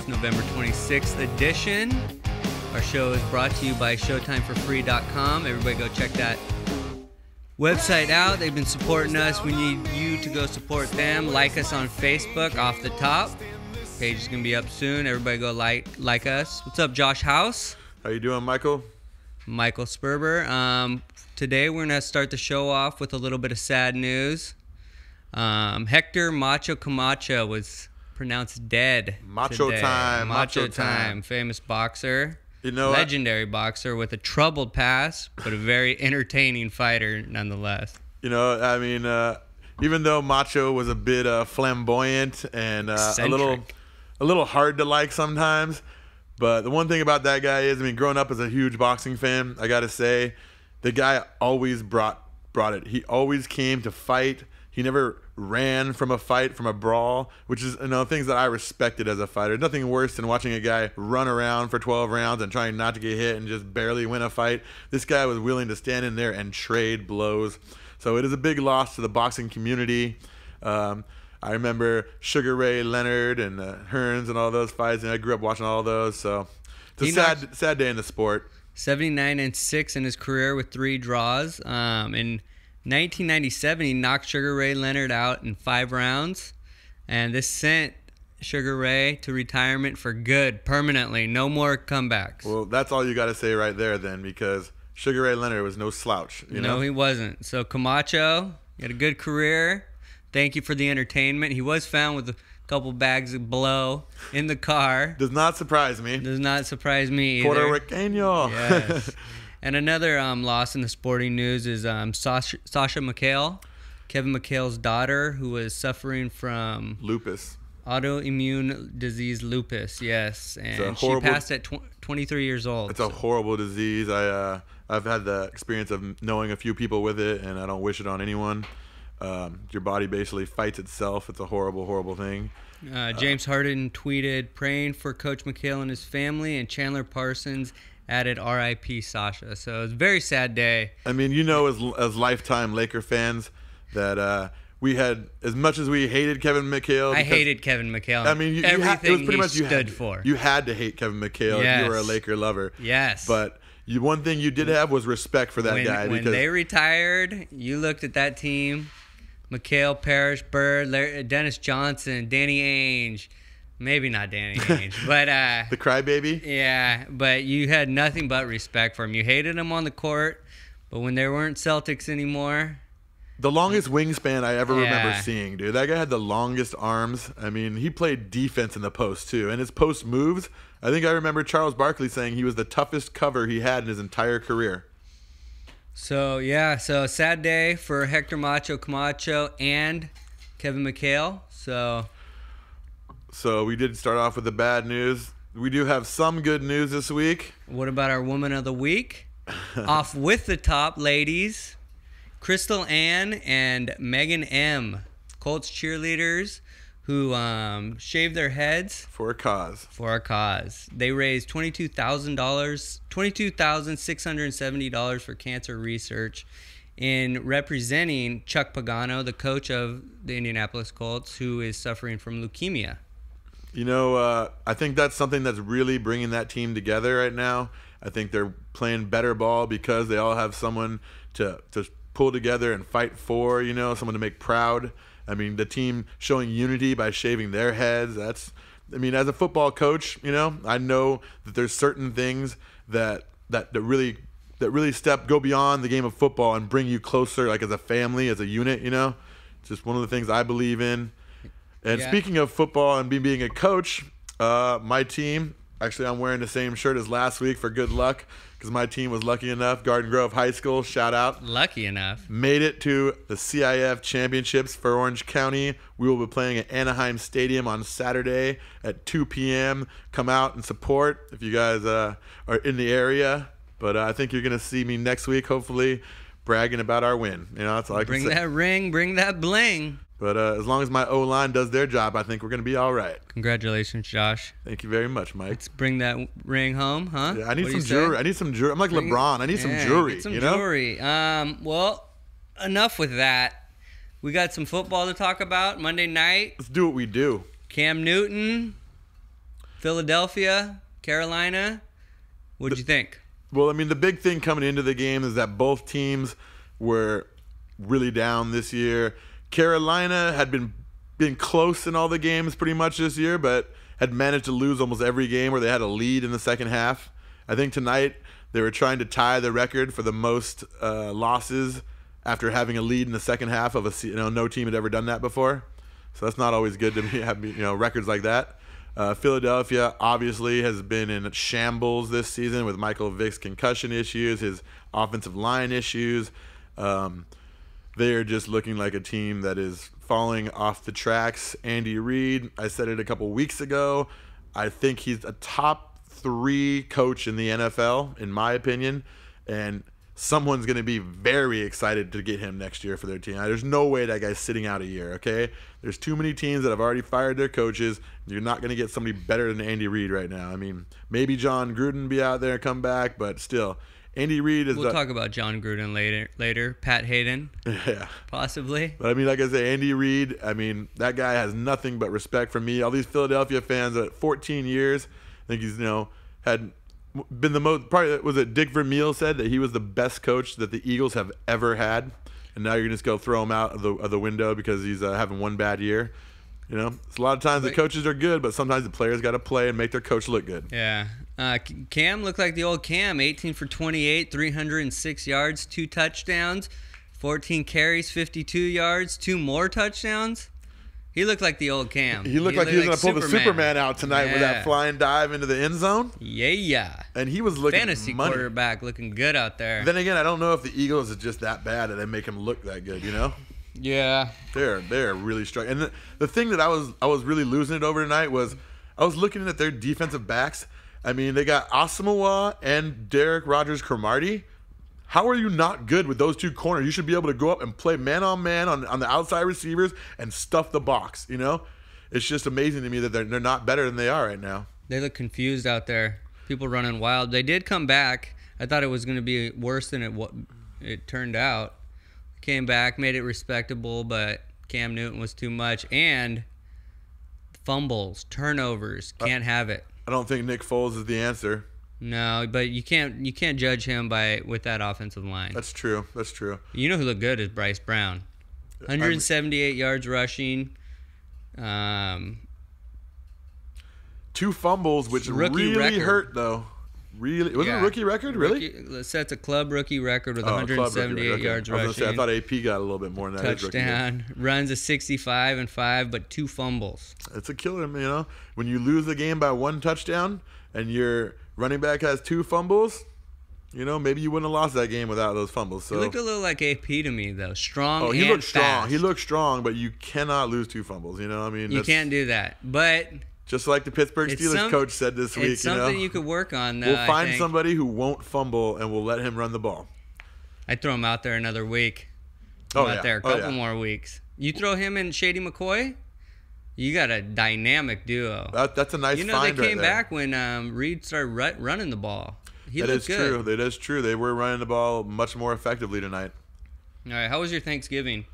November 26th edition. Our show is brought to you by ShowtimeForFree.com. Everybody go check that website out. They've been supporting us. We need you to go support them. Like us on Facebook off the top. Page is going to be up soon. Everybody go like us. What's up, Josh House? How you doing, Michael? Michael Sperber. Today we're going to start the show off with a little bit of sad news. Hector Macho Camacho was pronounced dead Macho today. time. Macho time. Famous boxer. You know, legendary boxer with a troubled past, but a very entertaining fighter nonetheless. You know, I mean, even though Macho was a bit flamboyant and a little hard to like sometimes, but the one thing about that guy is, I mean, growing up as a huge boxing fan, I got to say, the guy always brought it. He always came to fight. He never ran from a fight, from a brawl, which is, things that I respected as a fighter. Nothing worse than watching a guy run around for 12 rounds and trying not to get hit and just barely win a fight. This guy was willing to stand in there and trade blows. So it is a big loss to the boxing community. I remember Sugar Ray Leonard and Hearns and all those fights, and I grew up watching all those. So it's a sad day in the sport. 79-6 in his career with 3 draws. In 1997, he knocked Sugar Ray Leonard out in 5 rounds, and this sent Sugar Ray to retirement for good, permanently. No more comebacks. Well, that's all you got to say right there then, because Sugar Ray Leonard was no slouch. No, he wasn't. So Camacho, he had a good career. Thank you for the entertainment. He was found with a couple bags of blow in the car. Does not surprise me. Does not surprise me either. Puerto Riqueño. Yes. And another loss in the sporting news is Sasha McHale, Kevin McHale's daughter, who was suffering from lupus. Autoimmune disease lupus, yes. And she passed at 23 years old. It's a horrible disease. I've had the experience of knowing a few people with it, and I don't wish it on anyone. Your body basically fights itself. It's a horrible, horrible thing. James Harden tweeted, praying for Coach McHale and his family, and Chandler Parsons added R.I.P. Sasha. So it's a very sad day. I mean, as lifetime Laker fans, that we had, as much as we hated Kevin McHale. I hated Kevin McHale. I mean, everything it was pretty much he stood for. You had to hate Kevin McHale if you were a Laker lover. Yes. But one thing you did have was respect for that guy. When they retired, you looked at that team, McHale, Parrish, Bird, Dennis Johnson, Danny Ainge. Maybe not Danny Ainge, but the crybaby. Yeah, but you had nothing but respect for him. You hated him on the court, but when there weren't Celtics anymore, the longest wingspan I ever remember seeing, dude. That guy had the longest arms. I mean, he played defense in the post too, and his post moves. I think I remember Charles Barkley saying he was the toughest cover he had in his entire career. So sad day for Hector Macho Camacho and Kevin McHale. So we did start off with the bad news. We do have some good news this week. What about our Woman of the Week? Off with the top, ladies. Crystal Ann and Megan M., Colts cheerleaders who shaved their heads. For a cause. They raised $22,670 for cancer research in representing Chuck Pagano, the coach of the Indianapolis Colts, who is suffering from leukemia. I think that's something that's really bringing that team together right now. I think they're playing better ball because they all have someone to pull together and fight for, someone to make proud. I mean, the team showing unity by shaving their heads. As a football coach, I know that there's certain things that really go beyond the game of football and bring you closer, like as a family, as a unit, It's just one of the things I believe in. And speaking of football and being a coach, my team, actually I'm wearing the same shirt as last week for good luck, because my team was lucky enough, Garden Grove High School, shout out. Lucky enough. Made it to the CIF championships for Orange County. We will be playing at Anaheim Stadium on Saturday at 2 p.m. Come out and support if you guys are in the area. But I think you're going to see me next week, hopefully, bragging about our win. That's all I can say. Bring that ring, bring that bling. But as long as my O-line does their job, I think we're going to be all right. Congratulations, Josh. Thank you very much, Mike. Let's bring that ring home, huh? Yeah, I need some jewelry. I'm like LeBron. I need some jewelry. Get some jewelry. Well, enough with that. We got some football to talk about Monday night. Let's do what we do. Cam Newton Philadelphia, Carolina. What did you think? Well, I mean, the big thing coming into the game is that both teams were really down this year. Carolina had been close in all the games pretty much this year, but had managed to lose almost every game where they had a lead in the second half. I think tonight they were trying to tie the record for the most losses after having a lead in the second half of a no team had ever done that before. So that's not always good to have records like that. Philadelphia obviously has been in shambles this season with Michael Vick's concussion issues, his offensive line issues. They are just looking like a team that is falling off the tracks. Andy Reid, I said it a couple weeks ago, I think he's a top 3 coach in the NFL, in my opinion, and someone's going to be very excited to get him next year for their team. There's no way that guy's sitting out a year, okay? There's too many teams that have already fired their coaches. You're not going to get somebody better than Andy Reid right now. I mean, maybe John Gruden be out there and come back, but still, Andy Reid is... We'll talk about John Gruden later. Pat Hayden. Yeah. Possibly. But I mean, like I say, Andy Reid, I mean, that guy has nothing but respect from me. All these Philadelphia fans at 14 years, I think he's, had... been the most part. Was it Dick Vermeil said that he was the best coach that the Eagles have ever had, and now you're gonna just go throw him out of the window because he's having one bad year. It's a lot of times the coaches are good, but sometimes the players got to play and make their coach look good. Yeah. Cam looked like the old Cam, 18 for 28, 306 yards, 2 touchdowns, 14 carries, 52 yards, 2 more touchdowns. He looked like the old Cam. He looked like he was going to pull the Superman out tonight with that flying dive into the end zone. Yeah. And he was looking fantasy quarterback looking good out there. Then again, I don't know if the Eagles is just that bad that they make him look that good, Yeah. They're really struggling. And the thing that I was really losing it over tonight was I was looking at their defensive backs. I mean, they got Asamoah and Derek Rogers-Cromartie. How are you not good with those 2 corners? You should be able to go up and play man-on-man on the outside receivers and stuff the box, It's just amazing to me that they're not better than they are right now. They look confused out there. People running wild. They did come back. I thought it was going to be worse than it turned out. Came back, made it respectable, but Cam Newton was too much. And fumbles, turnovers, can't have it. I don't think Nick Foles is the answer. No, but you can't judge him with that offensive line. That's true. You know who looked good is Bryce Brown. 178 yards rushing. 2 fumbles, which really record. Hurt though. Really, was it a rookie record? Really? Sets a club rookie record with 178 yards rushing. I thought AP got a little bit more than that. Touchdown. Runs a 65-5, but 2 fumbles. It's a killer, When you lose the game by 1 touchdown and your running back has 2 fumbles, maybe you wouldn't have lost that game without those fumbles. So he looked a little like AP to me, though. Strong. Oh, he and looked strong. fast. He looked strong, but you cannot lose 2 fumbles. You can't do that. But just like the Pittsburgh Steelers coach said this week, it's something you could work on. Though, we'll find somebody who won't fumble and we'll let him run the ball. I'd throw him out there another week. Out there a couple more weeks. You throw him and Shady McCoy, you got a dynamic duo. That's a nice find they came right there. back when Reed started running the ball. That is true. That is true. They were running the ball much more effectively tonight. All right. How was your Thanksgiving?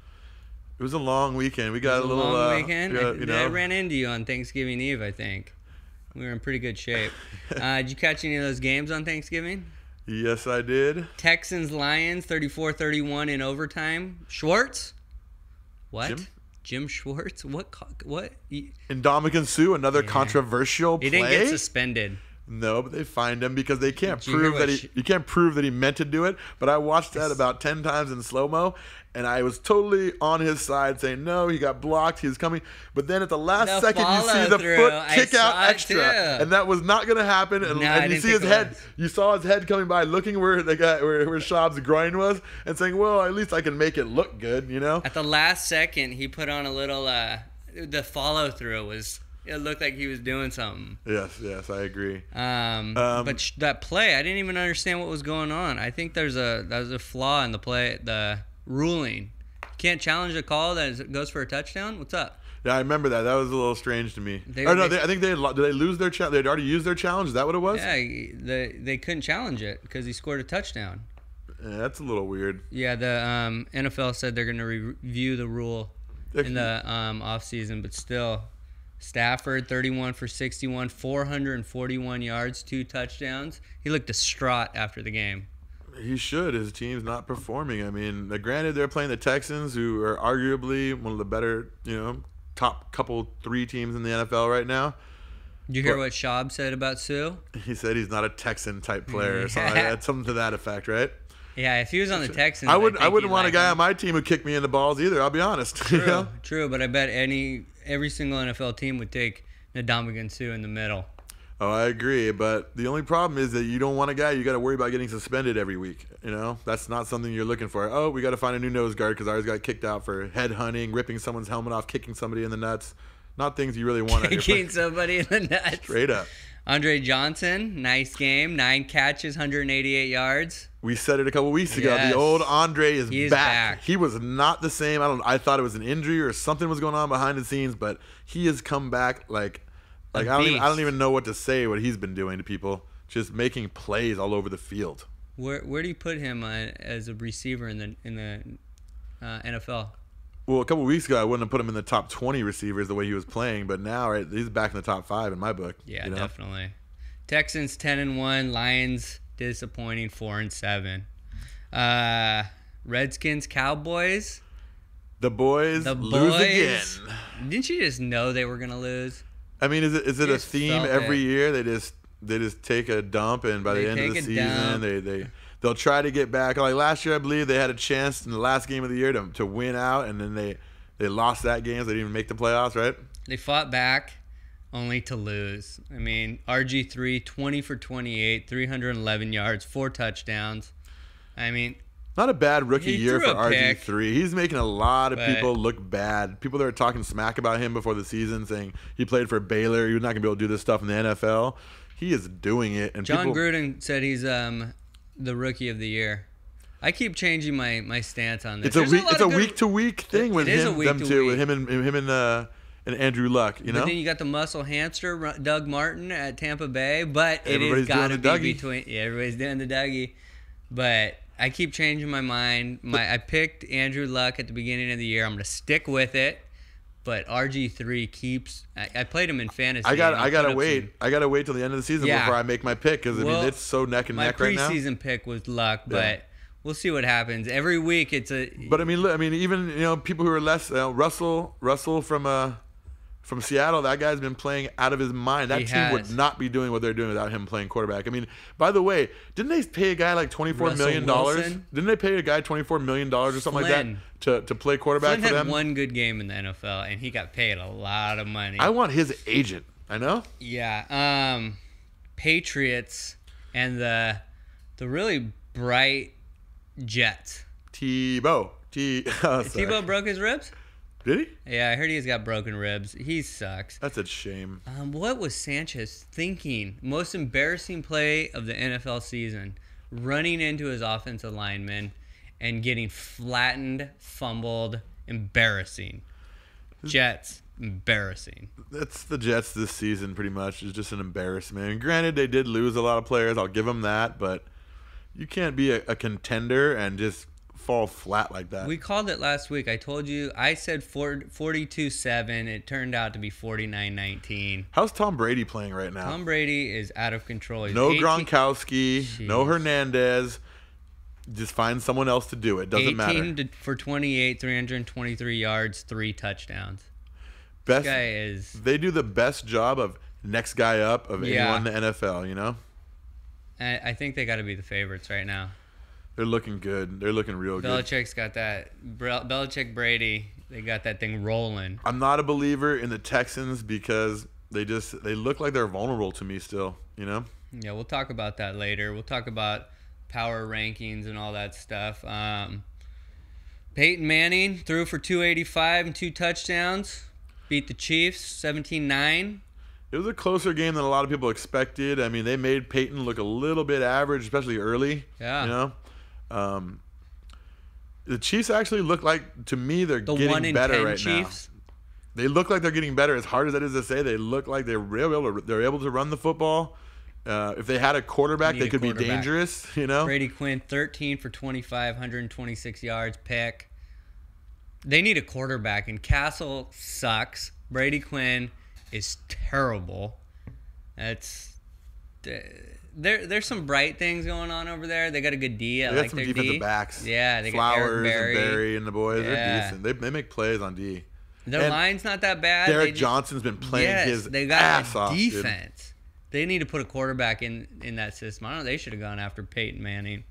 It was a long weekend. We got a little long weekend. I ran into you on Thanksgiving Eve, I think. We were in pretty good shape. Did you catch any of those games on Thanksgiving? Yes, I did. Texans-Lions, 34-31 in overtime. Schwartz? What? Jim Schwartz? What? Ndamukong Suh, another controversial play. He didn't get suspended. No, but they fined him because they can't prove that you can't prove that he meant to do it. But I watched that about 10 times in slow-mo, and I was totally on his side saying, no, he got blocked, he was coming. But then at the last second, you see the foot kick out extra, and that was not going to happen. And you see his head, you saw his head coming by, looking where the guy, where Schaub's groin was, and saying, well, at least I can make it look good, At the last second, he put on a little, the follow-through was... It looked like he was doing something. Yes, I agree. But that play, I didn't even understand what was going on. I think there's a flaw in the play, the ruling. Can't challenge a call that goes for a touchdown. What's up? Yeah, I remember that. That was a little strange to me. I think did they lose their challenge? They'd already used their challenge. Is that what it was? Yeah, they couldn't challenge it because he scored a touchdown. Yeah, that's a little weird. Yeah, the NFL said they're going to review the rule in the off season, but still Stafford, 31 for 61, 441 yards, 2 touchdowns. He looked distraught after the game. He should. His team's not performing. I mean, granted, they're playing the Texans, who are arguably one of the better, top 3 teams in the NFL right now. Did you hear what Schaub said about Sue? He said he's not a Texan-type player or something to that effect, right? Yeah, if he was on the Texans, I wouldn't want a guy on my team who kicked me in the balls either. I'll be honest. True, but I bet every single NFL team would take Ndamukong Suh in the middle. Oh, I agree, but the only problem is that you don't want a guy you got to worry about getting suspended every week. That's not something you're looking for. Oh, we got to find a new nose guard because ours got kicked out for head hunting, ripping someone's helmet off, kicking somebody in the nuts. Not things you really want. Kicking somebody in the nuts. Straight up. Andre Johnson, nice game, 9 catches, 188 yards. We said it a couple weeks ago. Yes. The old Andre is back. He was not the same. I thought it was an injury or something was going on behind the scenes, but he has come back like I don't even know what to say. What he's been doing to people, just making plays all over the field. Where do you put him as a receiver in the NFL? Well, a couple weeks ago, I wouldn't have put him in the top 20 receivers the way he was playing, but now he's back in the top 5 in my book. Yeah, definitely. Texans 10-1, Lions disappointing 4-7. Redskins, Cowboys. The boys lose again. Didn't you just know they were gonna lose? I mean, is it a theme every year? They just take a dump, and by the end of the season, they'll try to get back. Like last year, I believe they had a chance in the last game of the year to win out, and then they lost that game, so they didn't even make the playoffs, right? They fought back only to lose. I mean, RG3, 20 for 28, 311 yards, 4 touchdowns. I mean, not a bad rookie year for RG3. He's making a lot of people look bad. People that are talking smack about him before the season, saying he played for Baylor, he was not going to be able to do this stuff in the NFL. He is doing it. And John Gruden said he's the rookie of the year. I keep changing my stance on this. It's a week to week thing with him and Andrew Luck. But then you got the muscle hamster Doug Martin at Tampa Bay, but it has got to be between. Yeah, everybody's doing the Dougie, but I keep changing my mind. I picked Andrew Luck at the beginning of the year. I'm going to stick with it. But RG3 keeps. I played him in fantasy. I gotta wait. I gotta wait till the end of the season before I make my pick because it's so neck and neck right now. My preseason pick was Luck, but we'll see what happens. Every week it's a. But I mean, even people who are less Russell from Seattle, that guy's been playing out of his mind. That team would not be doing what they're doing without him playing quarterback. I mean, by the way, didn't they pay a guy like $24 million? Didn't they pay a guy $24 million or something like that to play quarterback for them? Flynn had one good game in the NFL, and he got paid a lot of money. I want his agent. I know. Yeah. Patriots and the really bright Jets. Tebow broke his ribs? Did he? Yeah, I heard he's got broken ribs. He sucks. That's a shame. What was Sanchez thinking? Most embarrassing play of the NFL season. Running into his offensive lineman and getting flattened, fumbled. Embarrassing. Jets. Embarrassing. That's the Jets this season pretty much. It's just an embarrassment. And granted, they did lose a lot of players. I'll give them that. But you can't be a contender and just fall flat like that. We called it last week. I told you. I said 42-7. It turned out to be 49-19. How's Tom Brady playing right now? Tom Brady is out of control. He's no Gronkowski, no Hernandez. Just find someone else to do it. Doesn't matter. 18 for 28, 323 yards, 3 touchdowns. This guy is. They do the best job of next guy up of anyone in the NFL. I think they got to be the favorites right now. They're looking good. They're looking real good. Belichick's got that. Belichick, Brady, they got that thing rolling. I'm not a believer in the Texans because they look like they're vulnerable to me still, Yeah, we'll talk about that later. We'll talk about power rankings and all that stuff. Peyton Manning threw for 285 and 2 touchdowns. Beat the Chiefs 17-9. It was a closer game than a lot of people expected. I mean, they made Peyton look a little bit average, especially early. Yeah. The Chiefs actually look like, to me, they're getting better right Chiefs. Now. They look like they're getting better. As hard as that is to say, they look like they're able to run the football. If they had a quarterback, they could be dangerous. Brady Quinn, 13 for 25, 126 yards, pick. They need a quarterback, and Castle sucks. Brady Quinn is terrible. There's some bright things going on over there. They got a good D. I like some their defensive D. backs. Yeah, they Flowers got Eric and Berry and the boys. Yeah. They're decent. They make plays on D. Their line's not that bad. Derek Johnson's been playing his they got ass a off. defense. Dude. They need to put a quarterback in that system. I don't know. They should have gone after Peyton Manning.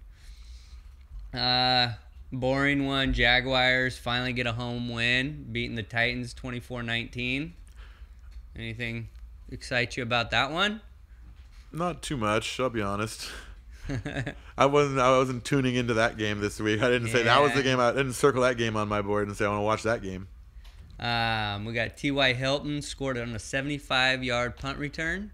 Boring one. Jaguars finally get a home win, beating the Titans 24-19. Anything excite you about that one? Not too much, I'll be honest. I wasn't tuning into that game this week. I didn't say that was the game. I didn't circle that game on my board and say I want to watch that game. We got T.Y. Hilton scored on a 75-yard punt return.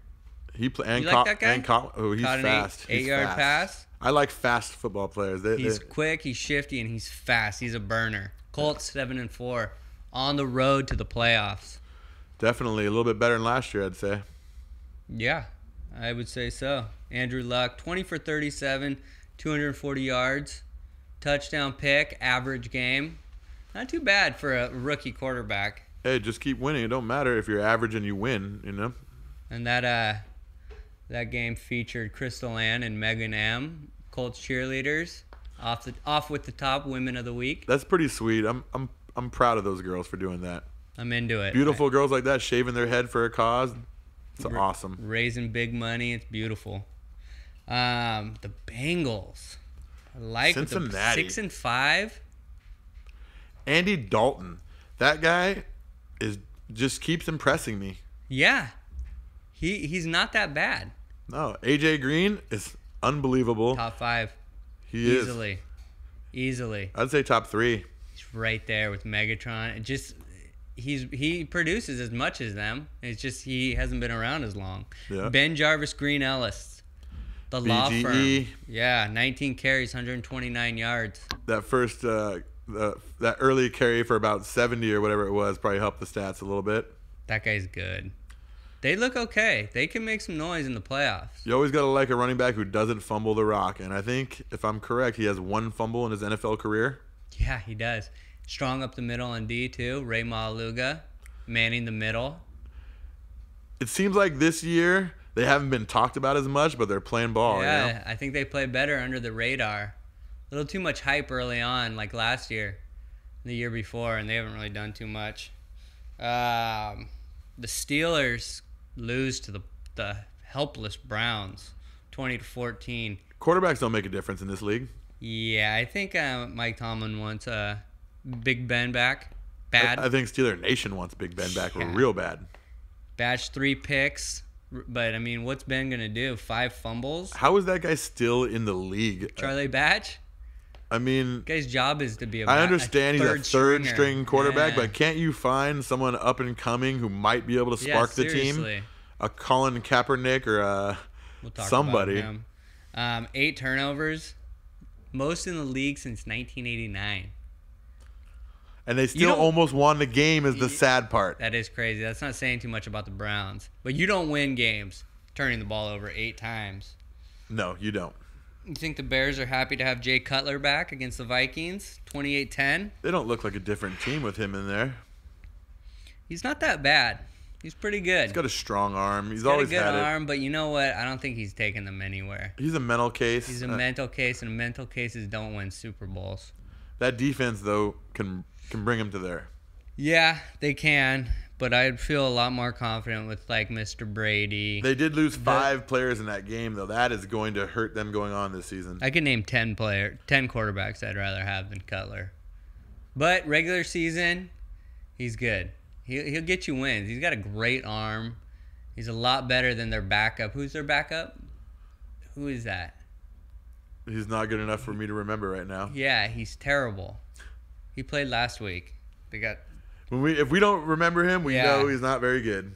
He like that guy? He's caught fast. An 8-yard pass. I like fast football players. He's quick, he's shifty, and he's fast. He's a burner. Colts 7-4 on the road to the playoffs. Definitely a little bit better than last year, I'd say. Yeah, I would say so. Andrew Luck, 20 for 37, 240 yards, touchdown pick, average game. Not too bad for a rookie quarterback. Hey, just keep winning. It don't matter if you're average and you win, you know. And that game featured Crystal Ann and Megan M, Colts cheerleaders, off with the top women of the week. That's pretty sweet. I'm proud of those girls for doing that. I'm into it. Beautiful girls like that shaving their head for a cause. It's awesome. Raising big money. It's beautiful. The Bengals. I like Cincinnati. 6-5. Andy Dalton. That guy just keeps impressing me. Yeah. He's not that bad. No, AJ Green is unbelievable. Top 5. He is. Easily. I'd say top 3. He's right there with Megatron. He produces as much as them. It's just he hasn't been around as long. Yeah. Ben Jarvis Green Ellis, the law firm. Yeah, 19 carries, 129 yards. That first that early carry for about 70 or whatever it was probably helped the stats a little bit. That guy's good. They look okay. They can make some noise in the playoffs. You always got to like a running back who doesn't fumble the rock. And I think, if I'm correct, he has 1 fumble in his NFL career. Yeah, he does. Strong up the middle on D, too. Ray Maluga, manning the middle. It seems like this year they haven't been talked about as much, but they're playing ball. Yeah, you know? I think they play better under the radar. A little too much hype early on, like last year, the year before, and they haven't really done too much. The Steelers lose to the helpless Browns, 20-14. Quarterbacks don't make a difference in this league. Yeah, I think Mike Tomlin wants Big Ben back. Bad. I think Steeler Nation wants Big Ben back real bad. Batch 3 picks, but I mean, what's Ben gonna do? 5 fumbles? How is that guy still in the league? Charlie Batch? I mean, the guy's job is to be I understand he's a third string quarterback, yeah. but can't you find someone up and coming who might be able to spark the team? A Colin Kaepernick or somebody. About him. 8 turnovers, most in the league since 1989. And they still almost won the game is the sad part. That is crazy. That's not saying too much about the Browns. But you don't win games turning the ball over 8 times. No, you don't. You think the Bears are happy to have Jay Cutler back against the Vikings, 28-10? They don't look like a different team with him in there. He's not that bad. He's pretty good. He's got a strong arm. He's got always a good had arm, but you know what? I don't think he's taking them anywhere. He's a mental case. He's a mental case, and mental cases don't win Super Bowls. That defense, though, can bring him to there. Yeah, they can, but I'd feel a lot more confident with, like, Mr. Brady. They did lose 5 players in that game, though. That is going to hurt them going on this season. I could name 10 quarterbacks I'd rather have than Cutler. But regular season, he's good. He'll get you wins. He's got a great arm. He's a lot better than their backup. Who's their backup? Who is that? He's not good enough for me to remember right now. Yeah, he's terrible. He played last week. If we don't remember him, we know he's not very good.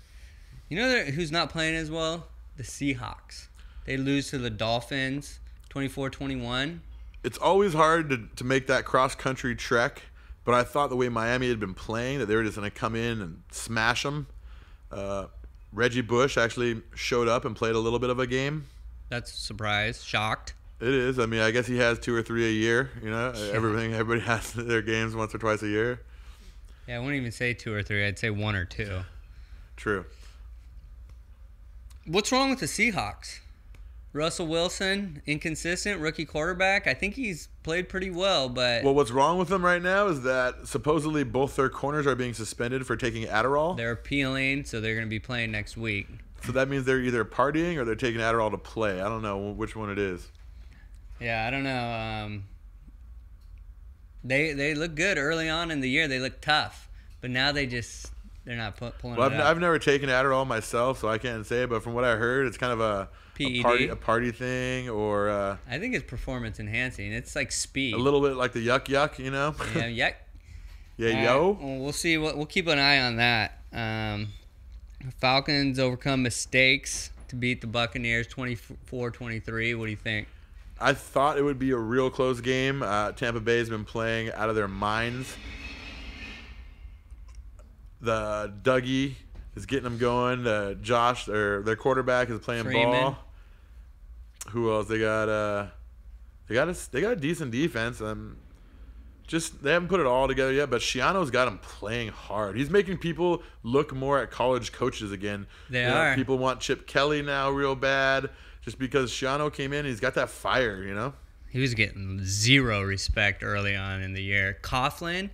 You know who's not playing as well? The Seahawks. They lose to the Dolphins 24-21. It's always hard to make that cross-country trek, but I thought the way Miami had been playing that they were just going to come in and smash them. Reggie Bush actually showed up and played a little bit of a game. That's a surprise. Shocked. It is. I mean, I guess he has 2 or 3 a year. You know, everybody has their games once or twice a year. Yeah, I wouldn't even say 2 or 3. I'd say 1 or 2. True. What's wrong with the Seahawks? Russell Wilson, inconsistent, rookie quarterback. I think he's played pretty well, but... Well, what's wrong with them right now is that supposedly both their corners are being suspended for taking Adderall. They're appealing, so they're going to be playing next week. So that means they're either partying or they're taking Adderall to play. I don't know which one it is. Yeah, I don't know. They look good early on in the year. They look tough, but now they're not pulling Well, it out. I've never taken Adderall myself, so I can't say it. But from what I heard, it's kind of a party thing, or I think it's performance enhancing. It's like speed. A little bit like the yuck, you know. Yeah, yuck. Yeah, yo. Well, we'll see. We'll keep an eye on that. Falcons overcome mistakes to beat the Buccaneers 24-23. What do you think? I thought it would be a real close game. Tampa Bay has been playing out of their minds. The Dougie is getting them going. Josh, or their quarterback, is playing Freeman. ball. Who else? They got a decent defense. They haven't put it all together yet, but Shiano's got him playing hard. He's making people look more at college coaches again. They are. People want Chip Kelly now real bad just because Shiano came in. He's got that fire, you know. He was getting zero respect early on in the year. Coughlin,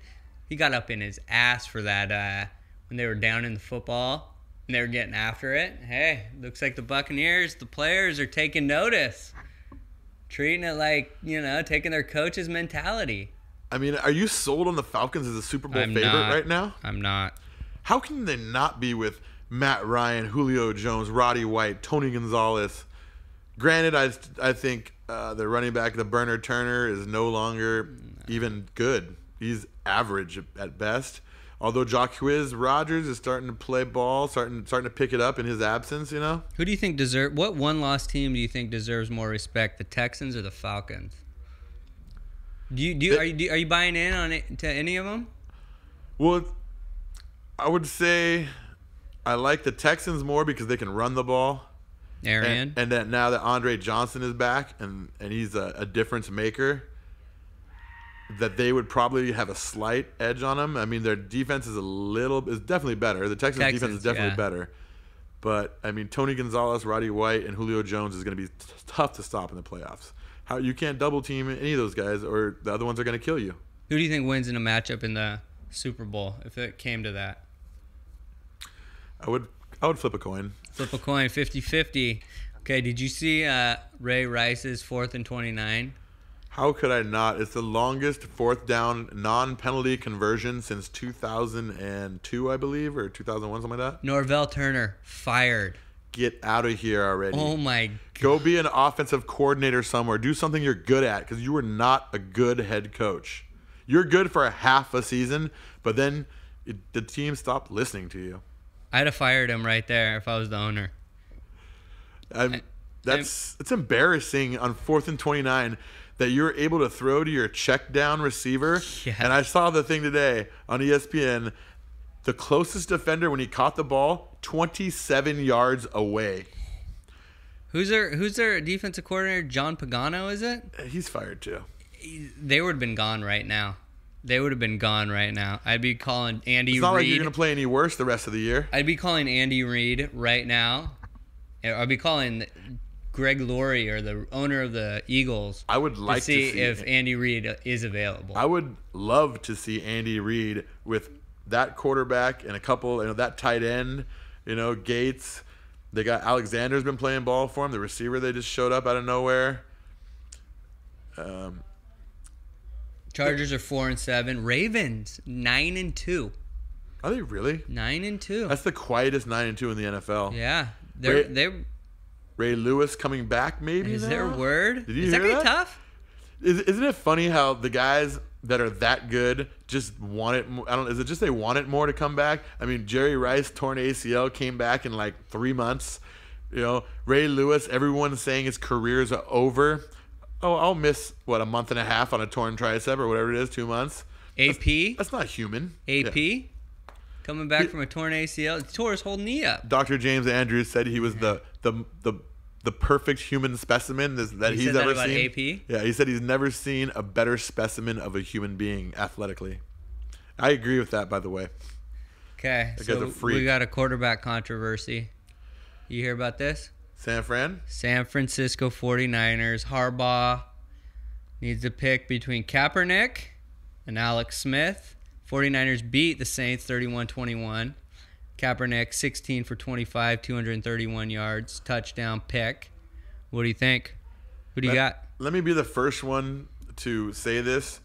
he got up in his ass for that when they were down in the football and they were getting after it. Hey, looks like the Buccaneers, the players are taking notice. Treating it like, taking their coach's mentality. I mean, are you sold on the Falcons as a Super Bowl favorite right now? I'm not. How can they not be with Matt Ryan, Julio Jones, Roddy White, Tony Gonzalez? Granted, I think the running back, the burner Turner, is no longer even good. He's average at best. Although Jacquizz Rodgers is starting to play ball, starting to pick it up in his absence, you know? Who do you think what one-loss team do you think deserves more respect, the Texans or the Falcons? Are you buying in on it to any of them? Well, I would say I like the Texans more because they can run the ball. Arian. And that now that Andre Johnson is back and he's a difference maker, that they would probably have a slight edge on them. I mean, their defense is definitely better. The Texans defense is definitely better. But, I mean, Tony Gonzalez, Roddy White, and Julio Jones is going to be tough to stop in the playoffs. You can't double team any of those guys, or the other ones are going to kill you. Who do you think wins in a matchup in the Super Bowl if it came to that? I would flip a coin. Flip a coin, 50-50. Okay, did you see Ray Rice's 4th and 29? How could I not? It's the longest fourth down non-penalty conversion since 2002, I believe, or 2001, something like that. Norvell Turner fired. Get out of here already. Oh, my God. Go be an offensive coordinator somewhere. Do something you're good at, because you are not a good head coach. You're good for a half a season, but then the team stopped listening to you. I'd have fired him right there if I was the owner. It's embarrassing on 4th and 29 that you're able to throw to your check down receiver. Yeah. And I saw the thing today on ESPN. The closest defender when he caught the ball, 27 yards away. Who's their defensive coordinator? John Pagano, is it? He's fired too. They would have been gone right now. I'd be calling Andy Reid. It's not like you're going to play any worse the rest of the year. I'd be calling Andy Reid right now. I'd be calling Greg Laurie, or the owner of the Eagles. I would like to see if Andy Reid is available. I would love to see Andy Reid with that quarterback and a couple, that tight end, Gates. They got Alexander's been playing ball for him. The receiver, they just showed up out of nowhere. Chargers are 4-7. Ravens 9-2. Are they really? 9-2. That's the quietest 9-2 in the NFL. Yeah, Ray Lewis coming back, maybe. Is there a word? Did you hear that? Is that tough? Isn't it funny how the guys that are that good just want it more? Is it just they want it more to come back? I mean, Jerry Rice, torn ACL, came back in like 3 months. Ray Lewis, everyone's saying his career is over. Oh, I'll miss, a month and a half on a torn tricep or whatever it is, 2 months. AP? That's not human. AP? Yeah. Coming back from a torn ACL. He tore his whole knee up. Dr. James Andrews said he was the perfect human specimen that he's ever seen. AP? Yeah, he said he's never seen a better specimen of a human being athletically. I agree with that, by the way. Okay, That guy's a freak. we got a quarterback controversy. You hear about this? San Fran? San Francisco 49ers. Harbaugh needs to pick between Kaepernick and Alex Smith. 49ers beat the Saints 31-21. Kaepernick 16 for 25, 231 yards, touchdown pick. What do you think? Who do you got? Let me be the first one to say this.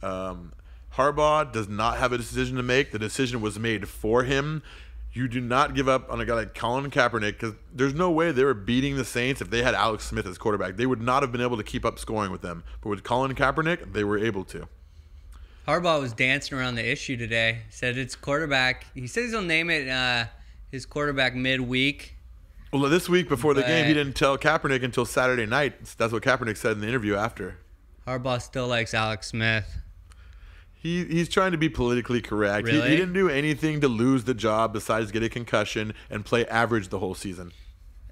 Harbaugh does not have a decision to make. The decision was made for him. You do not give up on a guy like Colin Kaepernick, because there's no way they were beating the Saints if they had Alex Smith as quarterback. They would not have been able to keep up scoring with them. But with Colin Kaepernick, they were able to. Harbaugh was dancing around the issue today. Said it's quarterback. He says he'll name it his quarterback midweek. Well, this week before the game, he didn't tell Kaepernick until Saturday night. That's what Kaepernick said in the interview after. Harbaugh still likes Alex Smith. He's trying to be politically correct. Really? He didn't do anything to lose the job besides get a concussion and play average the whole season.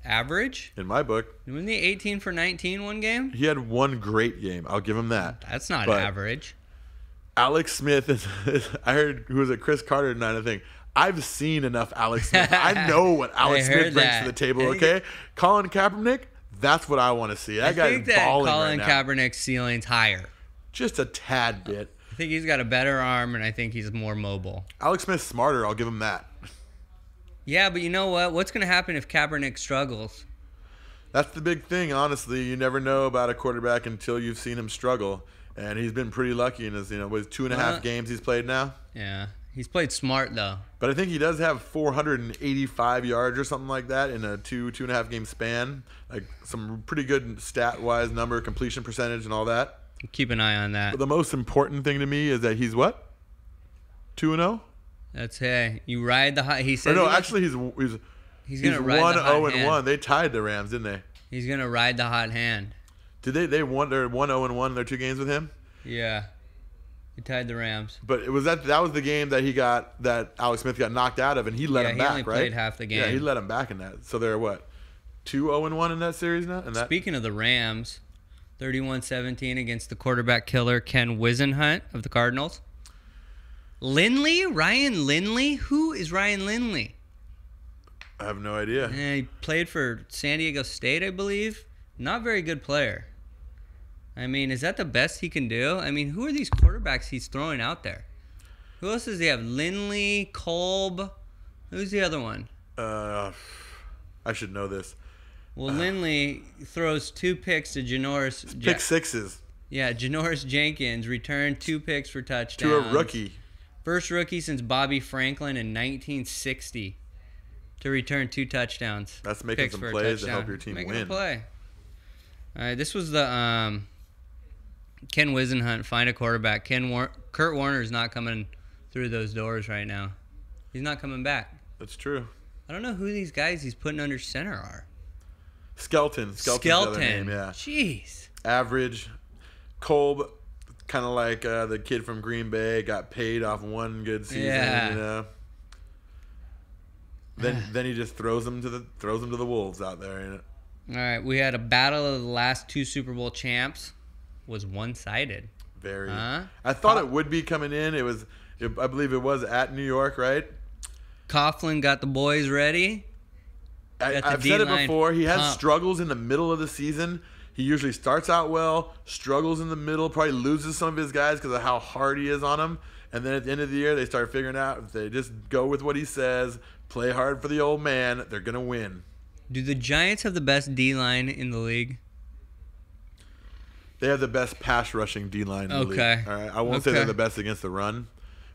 Average? In my book. Wasn't he 18 for 19 one game? He had one great game. I'll give him that. That's not But average. Alex Smith is I heard, who was it, Chris Carter tonight, I think. I've seen enough Alex Smith. I know what Alex Smith brings to the table, okay? Colin Kaepernick, that's what I want to see. That guy's balling right now. I think that Colin Kaepernick's ceiling's higher. Just a tad bit. I think he's got a better arm, and I think he's more mobile. Alex Smith's smarter. I'll give him that. Yeah, but you know what? What's going to happen if Kaepernick struggles? That's the big thing, honestly. You never know about a quarterback until you've seen him struggle. And he's been pretty lucky in his, with 2.5 games he's played now. Yeah. He's played smart, though. But I think he does have 485 yards or something like that in a 2.5 game span. Like some pretty good stat-wise number, completion percentage and all that. Keep an eye on that. But the most important thing to me is that he's what? 2-0? That's you ride the hot. He said. No, actually he's gonna ride the hot 1-0-1. They tied the Rams, didn't they? He's gonna ride the hot hand. Did they won? They're 1-0-1 in their 2 games with him. Yeah, he tied the Rams. But it was that was the game that Alex Smith got knocked out of, and he let him back, only right? Played half the game. Yeah, he let him back in that. So they're what? 2-0-1 in that series now. Speaking of the Rams, 31-17 against the quarterback killer Ken Whisenhunt of the Cardinals. Ryan Lindley? Who is Ryan Lindley? I have no idea. He played for San Diego State, I believe. Not very good player. I mean, is that the best he can do? I mean, who are these quarterbacks he's throwing out there? Who else does he have? Lindley, Kolb. Who's the other one? I should know this. Well, Lindley throws 2 picks to Janoris. Pick sixes. Yeah, Janoris Jenkins returned 2 picks for touchdowns. To a rookie. First rookie since Bobby Franklin in 1960 to return 2 touchdowns. That's making some plays to help your team win. Making a play. All right, this was the Ken Whisenhunt, find a quarterback. Kurt Warner's not coming through those doors right now. He's not coming back. That's true. I don't know who these guys he's putting under center are. Skelton. The other name, yeah. Jeez. Average. Kolb, kind of like the kid from Green Bay, got paid off one good season. Then he just throws them to the wolves out there. All right, we had a battle of the last 2 Super Bowl champs. Was one-sided. Very. I thought it would be coming in. I believe it was at New York, right? Coughlin got the boys ready. I've said it before. He has struggles in the middle of the season. He usually starts out well, struggles in the middle, probably loses some of his guys because of how hard he is on them. And then at the end of the year, they start figuring out if they just go with what he says, play hard for the old man, they're going to win. Do the Giants have the best D-line in the league? They have the best pass rushing D-line in the league. All right? I won't say they're the best against the run,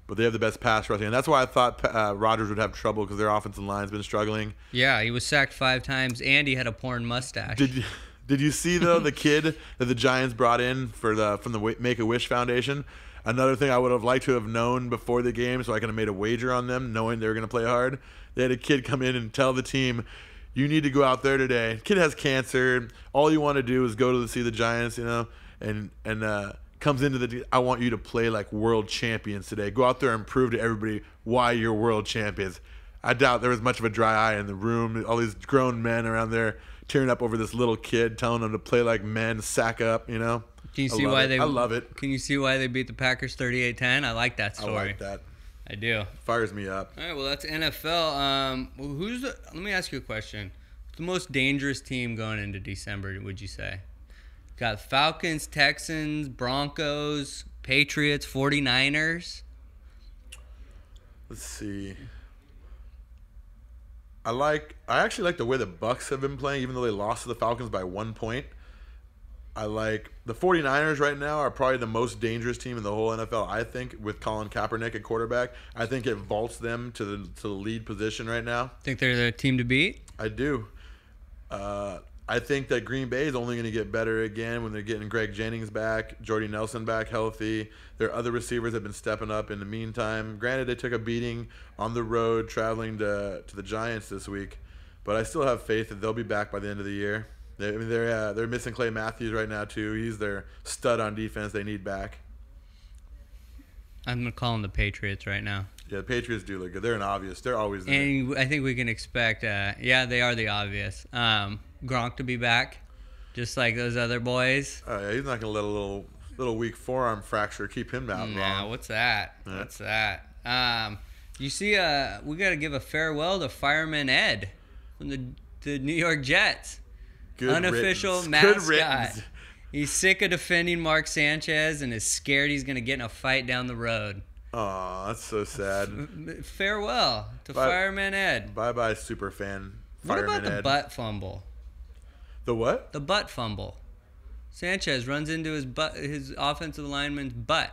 but they have the best pass rushing. And that's why I thought Rodgers would have trouble, because their offensive line's been struggling. Yeah, he was sacked 5 times, and he had a porn mustache. Did you see, though, the kid that the Giants brought in from the Make-A-Wish Foundation? Another thing I would have liked to have known before the game, so I could have made a wager on them, knowing they were going to play hard. They had a kid come in and tell the team, you need to go out there today. Kid has cancer. All you want to do is go to see the Giants, and comes into I want you to play like world champions today. Go out there and prove to everybody why you're world champions. I doubt there was much of a dry eye in the room. All these grown men around there tearing up over this little kid, telling them to play like men, sack up, Can you see why I love it. Can you see why they beat the Packers 38-10? I like that story. I like that. I do. Fires me up. All right, well, that's NFL. Let me ask you a question. the most dangerous team going into December, would you say? Got Falcons, Texans, Broncos, Patriots, 49ers. Let's see. I actually like the way the Bucs have been playing, even though they lost to the Falcons by 1 point. I like the 49ers right now are probably the most dangerous team in the whole NFL, I think, with Colin Kaepernick at quarterback. I think it vaults them to the lead position right now. Think they're the team to beat? I do. I think that Green Bay is only going to get better again when they're getting Greg Jennings back, Jordy Nelson back healthy. Their other receivers have been stepping up in the meantime. Granted, they took a beating on the road traveling to the Giants this week, but I still have faith that they'll be back by the end of the year. They're missing Clay Matthews right now too. He's their stud on defense. They need back. I'm calling the Patriots right now. Yeah, the Patriots do look good. They're an obvious. They're always there. And I think we can expect, they are the obvious. Gronk to be back, just like those other boys. Oh, yeah, he's not going to let a little weak forearm fracture keep him out. Nah, what's that? Yeah. What's that? You see, we got to give a farewell to Fireman Ed from the New York Jets. Good Unofficial riddance. mascot. He's sick of defending Mark Sanchez and is scared he's going to get in a fight down the road. Oh, that's so sad. Farewell to Fireman Ed. Bye-bye, super fan. What about the butt fumble? The what? The butt fumble. Sanchez runs into his offensive lineman's butt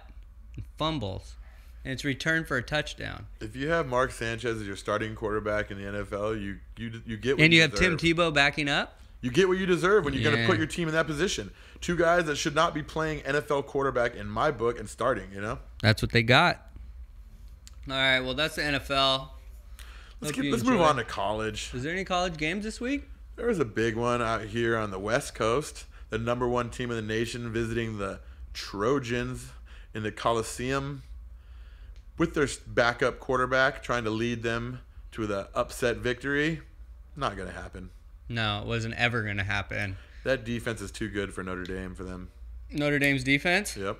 and fumbles, and it's returned for a touchdown. If you have Mark Sanchez as your starting quarterback in the NFL, you get what and you deserve. have Tim Tebow backing up? You get what you deserve when you're going to put your team in that position. Two guys that should not be playing NFL quarterback in my book and starting, you know? That's what they got. All right, well, that's the NFL. Let's move on to college. Is there any college games this week? There was a big one out here on the West Coast. The number one team in the nation visiting the Trojans in the Coliseum with their backup quarterback trying to lead them to the upset victory. Not going to happen. No, it wasn't ever going to happen. That defense is too good for Notre Dame for them. Notre Dame's defense? Yep.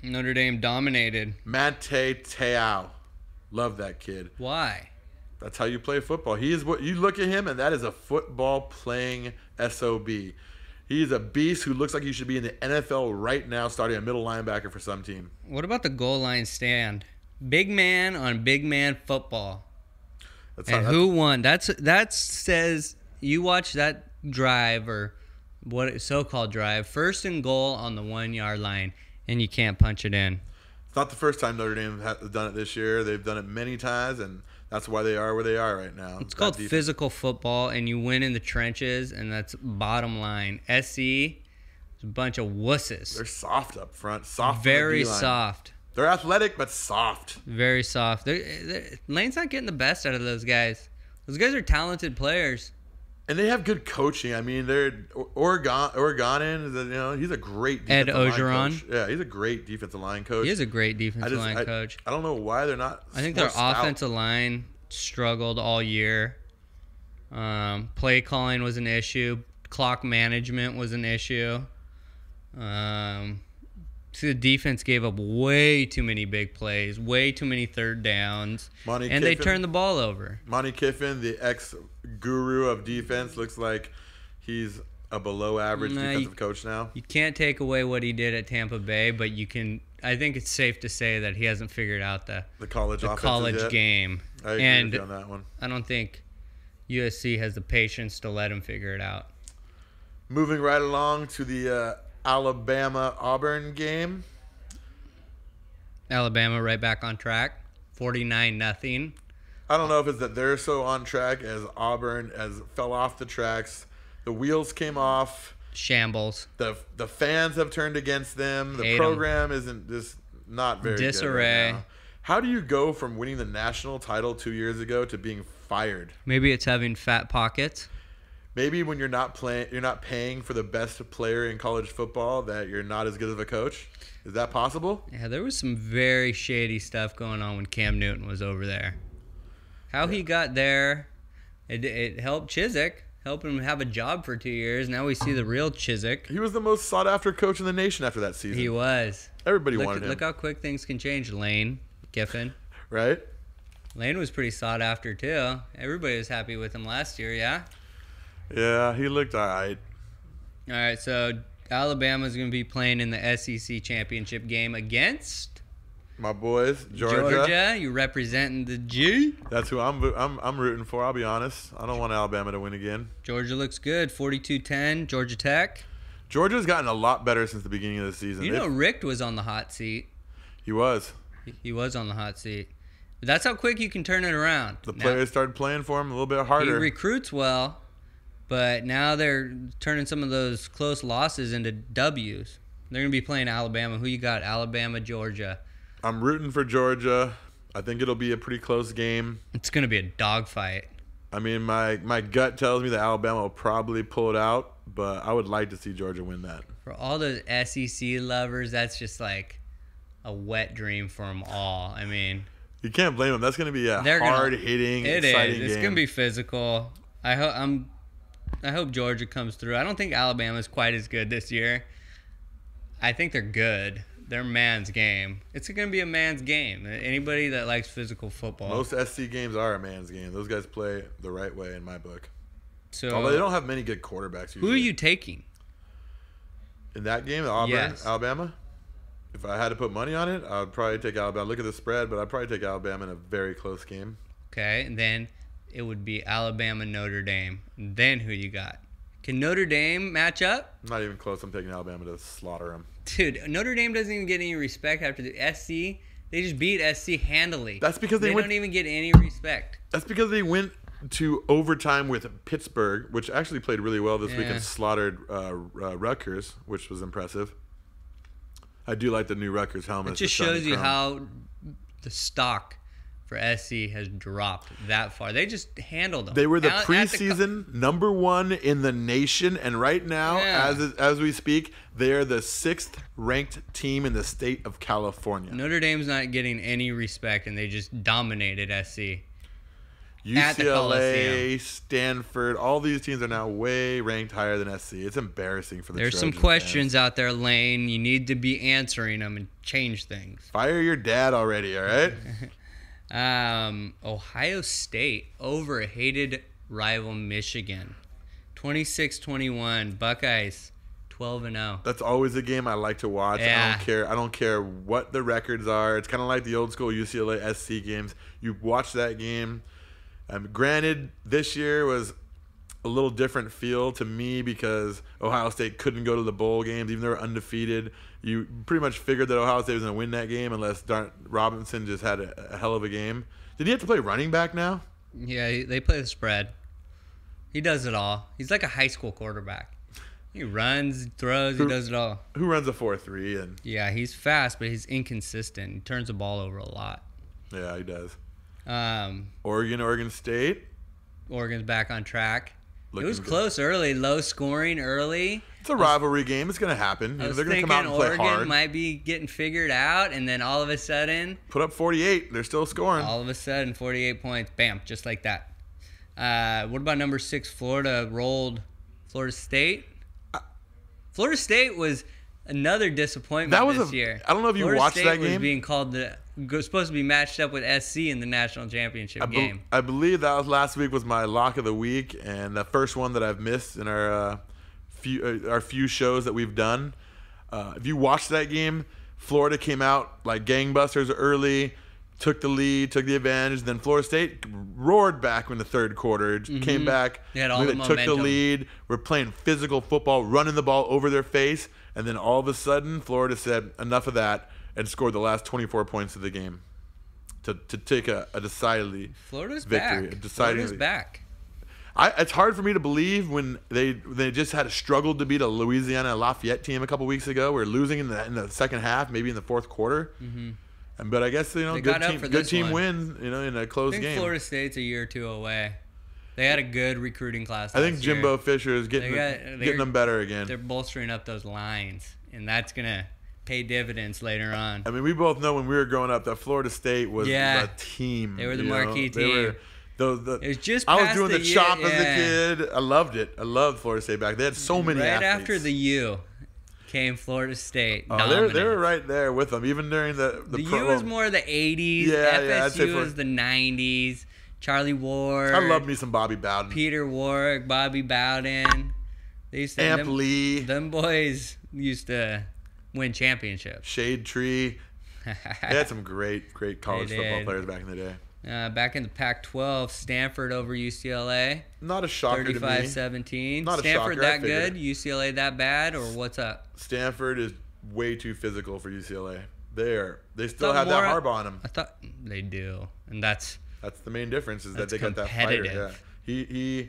Notre Dame dominated. Manti Te'o. Love that kid. Why? That's how you play football. He is what you look at him, and that is a football playing SOB. He's a beast who looks like he should be in the NFL right now, starting a middle linebacker for some team. What about the goal line stand? Big man on big man football. Who won? That says you watch that drive or what so-called drive, first and goal on the 1 yard line, and you can't punch it in. It's not the first time Notre Dame has done it this year. They've done it many times, and that's why they are where they are right now. It's called physical football, and you win in the trenches, and that's bottom line. SC is a bunch of wusses. They're soft up front. Soft. Very soft. They're athletic, but soft. Very soft. Lane's not getting the best out of those guys. Those guys are talented players. And they have good coaching. I mean, they're Oregonin. He's a great defensive Ed Ogeron. Coach. Yeah, he's a great defensive line coach. He is a great defensive line coach. I don't know why they're not. I think their offensive line struggled all year. Play calling was an issue. Clock management was an issue. So the defense gave up way too many big plays, way too many third downs, they turned the ball over. Monty Kiffin, the ex-guru of defense, looks like he's a below-average defensive coach now. You can't take away what he did at Tampa Bay, but you can. I think it's safe to say that he hasn't figured out the college game. I agree with you on that one. I don't think USC has the patience to let him figure it out. Moving right along to the Alabama-Auburn game. Alabama right back on track, 49-0. I don't know if it's that they're so on track as Auburn fell off the tracks. The wheels came off. Shambles. The fans have turned against them. The program isn't just not very disarray. Good right now. How do you go from winning the national title 2 years ago to being fired? Maybe it's having fat pockets. Maybe when you're not paying for the best player in college football, that you're not as good of a coach. Is that possible? Yeah, there was some very shady stuff going on when Cam Newton was over there. How he got there, it helped Chizik, helped him have a job for 2 years. Now we see the real Chizik. He was the most sought-after coach in the nation after that season. He was. Everybody wanted him. Look how quick things can change, Lane Kiffin. Right? Lane was pretty sought after, too. Everybody was happy with him last year, yeah? Yeah, he looked all right. All right, so Alabama's going to be playing in the SEC championship game against my boys, Georgia. You representing the G? That's who I'm rooting for. I'll be honest. I don't want Alabama to win again. Georgia looks good. 42-10, Georgia Tech. Georgia's gotten a lot better since the beginning of the season. You know, Richt was on the hot seat. He was. He was on the hot seat. But that's how quick you can turn it around. The players started playing for him a little bit harder. He recruits well, but now they're turning some of those close losses into W's. They're going to be playing Alabama. Who you got? Alabama, Georgia. I'm rooting for Georgia. I think it'll be a pretty close game. It's going to be a dogfight. I mean, my gut tells me that Alabama will probably pull it out, but I would like to see Georgia win that. For all those SEC lovers, that's just like a wet dream for them all. I mean, you can't blame them. That's going to be a hard-hitting, exciting game. It's going to be physical. I hope Georgia comes through. I don't think Alabama's quite as good this year. I think they're good. They're man's game. It's going to be a man's game. Anybody that likes physical football. Most SC games are a man's game. Those guys play the right way in my book. So, although they don't have many good quarterbacks usually. Who are you taking? In that game, Auburn, yes. Alabama? If I had to put money on it, I would probably take Alabama. Look at the spread, but I'd probably take Alabama in a very close game. Okay, and then it would be Alabama, Notre Dame. And then who you got? Can Notre Dame match up? Not even close. I'm taking Alabama to slaughter them. Dude, Notre Dame doesn't even get any respect after the SC. They just beat SC handily. That's because they don't even get any respect. That's because they went to overtime with Pittsburgh, which actually played really well this week and slaughtered Rutgers, which was impressive. I do like the new Rutgers helmets. It just shows you how the stock for SC has dropped that far. They just handled them. They were the preseason number 1 in the nation, and right now, as we speak, they are the 6th ranked team in the state of California. Notre Dame's not getting any respect, and they just dominated SC. UCLA, Stanford, all these teams are now way ranked higher than SC. It's embarrassing for the There's Trojan some questions fans out there, Lane. You need to be answering them and change things. Fire your dad already, all right? Ohio State over hated rival Michigan. 26-21. Buckeyes 12-0. That's always a game I like to watch. Yeah. I don't care what the records are. It's kind of like the old school UCLA SC games. You watch that game. Granted, this year was a little different feel to me because Ohio State couldn't go to the bowl games, even though they were undefeated. You pretty much figured that Ohio State was going to win that game unless Robinson just had a hell of a game. Did he have to play running back now? Yeah, they play the spread. He does it all. He's like a high school quarterback. He runs, throws, he does it all. Who runs a 4.3? Yeah, he's fast, but he's inconsistent. He turns the ball over a lot. Yeah, he does. Oregon State. Oregon's back on track. It was close early, low scoring early. It's a rivalry game. It's going to happen. They're going to come out and play Oregon hard. Might be getting figured out, and then all of a sudden, put up 48. They're still scoring. All of a sudden, 48 points. Bam, just like that. What about number 6? Florida rolled Florida State. Florida State was another disappointment this year. I don't know if you watched that game. Was being called supposed to be matched up with SC in the national championship game. I believe that was last week was my lock of the week and the first one that I've missed in our few shows that we've done. If you watched that game, Florida came out like gangbusters early, took the lead, took the advantage. Then Florida State roared back in the third quarter, came back, they had all the took the lead. We're playing physical football, running the ball over their face, and then all of a sudden, Florida said enough of that and scored the last 24 points of the game to take a decidedly Florida's victory. Back. Florida's back. It's hard for me to believe when they just had struggled to beat a Louisiana Lafayette team a couple weeks ago. We're losing in the second half, maybe in the fourth quarter. But I guess good team wins in a close game. I think Florida State's a year or two away. They had a good recruiting class. I think Jimbo Fisher is getting them better again. They're bolstering up those lines, and that's gonna pay dividends later on. I mean, we both know when we were growing up that Florida State was the team. They were the marquee team. It was just I was doing the chop as a kid. I loved it. I loved Florida State back. They had so many athletes. Right after the U came Florida State. They were right there with them, even during the U was more the 80s. FSU was the 90s. Charlie Ward. I love me some Bobby Bowden. Peter Warrick, Bobby Bowden. They used to, Amp Lee. Them boys used to win championships. Shade Tree. They had some great college football players back in the day. Back in the Pac-12, Stanford over UCLA. Not a shocker to me. 35-17. Not a Stanford shocker. that good? UCLA that bad? Or what's up? Stanford is way too physical for UCLA. They still have that Harbaugh on them. I thought they do, and that's the main difference is that they got that fighter. Yeah.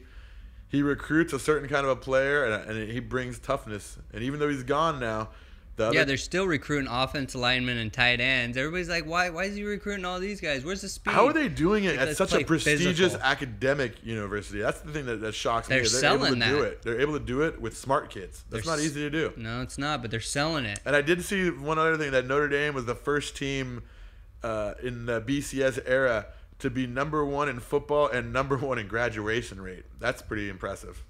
He recruits a certain kind of a player, and he brings toughness. And even though he's gone now, they're still recruiting offensive linemen and tight ends. Everybody's like, why is he recruiting all these guys? Where's the speed? How are they doing it at such a prestigious physical academic university? That's the thing that shocks me. They're selling that. Do it. They're able to do it with smart kids. That's not easy to do. No, it's not, but they're selling it. And I did see one other thing, that Notre Dame was the first team in the BCS era to be number 1 in football and number 1 in graduation rate. That's pretty impressive.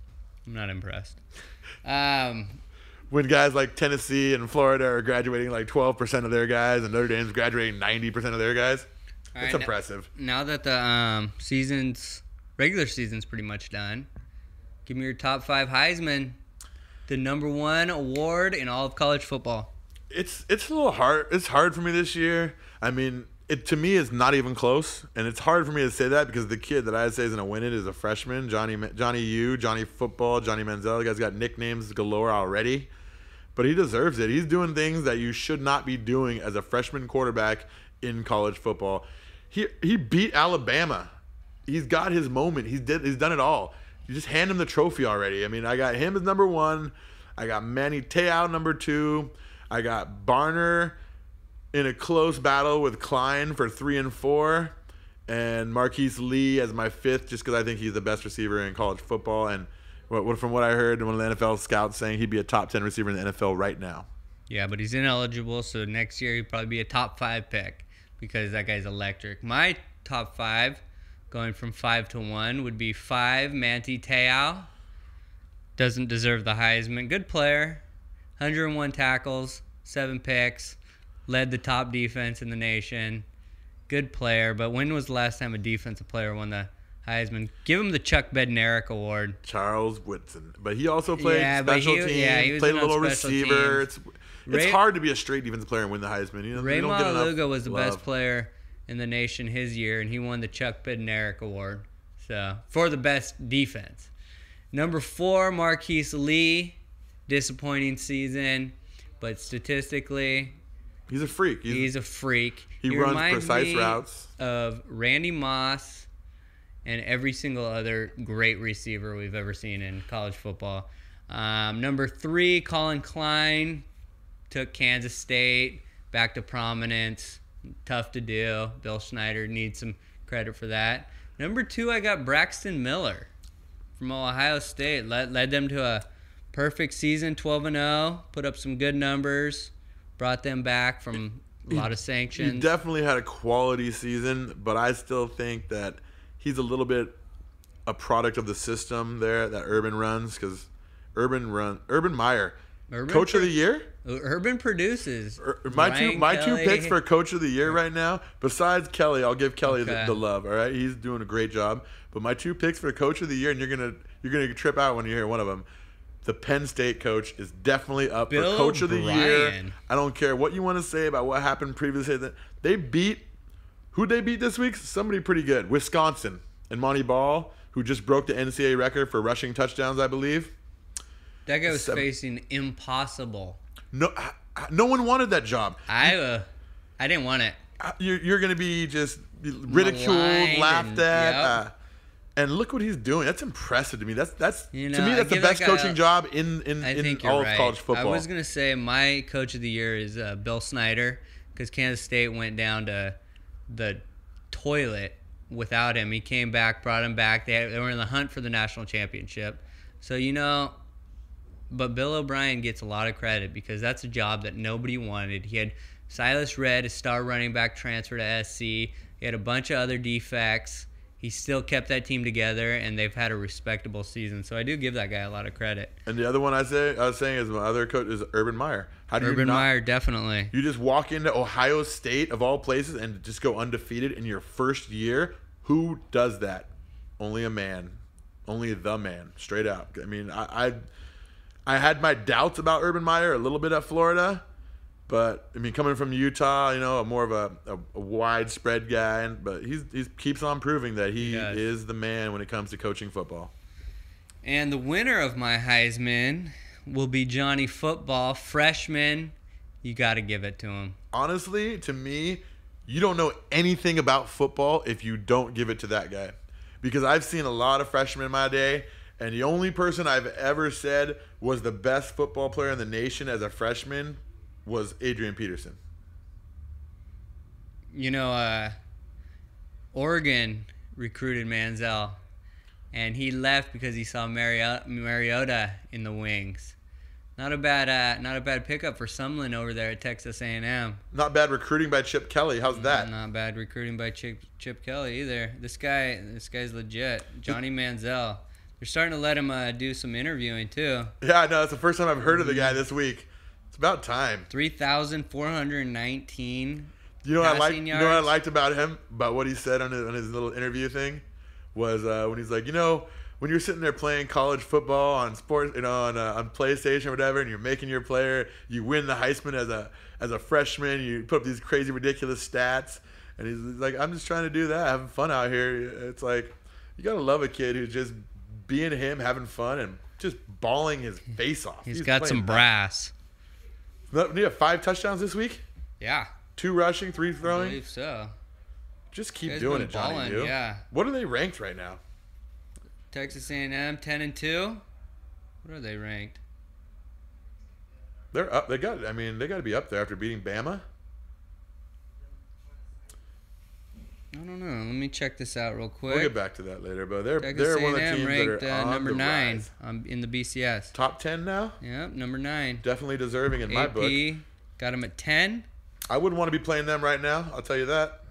I'm not impressed. When guys like Tennessee and Florida are graduating like 12% of their guys, and Notre Dame's graduating 90% of their guys, it's impressive. Now that the regular season's pretty much done, give me your top 5 Heisman, the number 1 award in all of college football. It's a little hard. It's hard for me this year. I mean, it to me is not even close, and it's hard for me to say that because the kid that I'd say is going to win it is a freshman, Johnny U, Johnny Football, Johnny Manziel. The guy's got nicknames galore already, but he deserves it. He's doing things that you should not be doing as a freshman quarterback in college football. He beat Alabama. He's got his moment. He's done it all. You just hand him the trophy already. I mean, I got him as number 1. I got Manny Te'o number 2. I got Barner in a close battle with Klein for 3 and 4, and Marquise Lee as my 5th, just because I think he's the best receiver in college football. And from what I heard, one of the NFL scouts saying he'd be a top 10 receiver in the NFL right now. Yeah, but he's ineligible, so next year he'd probably be a top 5 pick because that guy's electric. My top 5, going from 5 to 1, would be 5, Manti Te'o. Doesn't deserve the Heisman. Good player, 101 tackles, 7 picks. Led the top defense in the nation. Good player, but when was the last time a defensive player won the Heisman? Give him the Chuck Bednarik Award. Charles Woodson. But he also played special teams. He played a little receiver. It's hard to be a straight defensive player and win the Heisman. Ray Maluga was the best player in the nation his year, and he won the Chuck Bednarik Award for the best defense. Number 4, Marquise Lee. Disappointing season, but statistically... He's a freak. He's a freak. He runs precise routes. Of Randy Moss and every single other great receiver we've ever seen in college football. Number 3, Colin Klein took Kansas State back to prominence. Tough to do. Bill Schneider needs some credit for that. Number 2, I got Braxton Miller from Ohio State. Led them to a perfect season, 12-0. Put up some good numbers. Brought them back from a lot of sanctions. He definitely had a quality season, but I still think that he's a little bit a product of the system there that Urban runs, because Urban Meyer, Coach of the Year. Urban produces. My two picks for Coach of the Year right now, besides Kelly, I'll give Kelly the love. All right, he's doing a great job. But my 2 picks for Coach of the Year, and you're gonna trip out when you hear one of them. The Penn State coach is definitely up for Coach of the Year. I don't care what you want to say about what happened previously. Who'd they beat this week? Somebody pretty good. Wisconsin. And Monty Ball, who just broke the NCAA record for rushing touchdowns, I believe. That guy was facing impossible. No one wanted that job. I didn't want it. You're going to be just ridiculed, laughed at. Yep. And look what he's doing. That's impressive to me. That's to me that's the best coaching job in all of college football. I was gonna say my Coach of the Year is Bill Snyder, because Kansas State went down to the toilet without him. He came back, brought him back. They were in the hunt for the national championship. So but Bill O'Brien gets a lot of credit because that's a job that nobody wanted. He had Silas Redd, a star running back, transfer to SC. He had a bunch of other defects. He still kept that team together, and they've had a respectable season. So I do give that guy a lot of credit. And the other one I was saying is my other coach is Urban Meyer. Urban Meyer, definitely. You just walk into Ohio State, of all places, and just go undefeated in your first year? Who does that? Only a man. Only the man. Straight out. I mean, I had my doubts about Urban Meyer a little bit at Florida. But, I mean, coming from Utah, you know, more of a widespread guy. But he keeps on proving that he is the man when it comes to coaching football. And the winner of my Heisman will be Johnny Football, freshman. You got to give it to him. Honestly, to me, you don't know anything about football if you don't give it to that guy. Because I've seen a lot of freshmen in my day, and the only person I've ever said was the best football player in the nation as a freshman was Adrian Peterson. You know, Oregon recruited Manziel, and he left because he saw Mariota in the wings. Not a bad pickup for Sumlin over there at Texas A&M. Not bad recruiting by Chip Kelly. How's that? Not bad recruiting by Chip Kelly either. This guy's legit. Johnny Manziel. They're starting to let him do some interviewing too. Yeah, I know. It's the first time I've heard of the guy this week. It's about time. 3,419 You know what passing yards. You know what I liked about him? About what he said on his little interview thing? Was when he's like, you know, when you're sitting there playing college football on sports, you know, on PlayStation or whatever, and you're making your player, you win the Heisman as a freshman, you put up these crazy, ridiculous stats. And he's like, I'm just trying to do that, having fun out here. It's like, you got to love a kid who's just being him, having fun, and just bawling his face off. He's got some brass. Did he have 5 touchdowns this week? Yeah. 2 rushing, 3 throwing? I believe so. Just keep doing it, Johnny. Yeah. What are they ranked right now? Texas A&M 10-2. What are they ranked? They're up. They got to be up there after beating Bama. I don't know. Let me check this out real quick. We'll get back to that later, but they're Texas one of the A&M teams ranked that are on number the 9 rise. in the BCS. Top 10 now? Yep, number 9. Definitely deserving in my book. AP got them at 10. I wouldn't want to be playing them right now. I'll tell you that.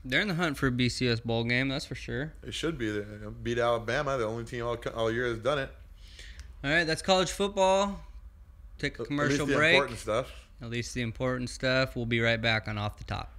They're in the hunt for a BCS bowl game, that's for sure. They should be. They beat Alabama, the only team all year has done it. All right, that's college football. Take a commercial break. At least the important stuff. At least the important stuff. We'll be right back on Off the Top.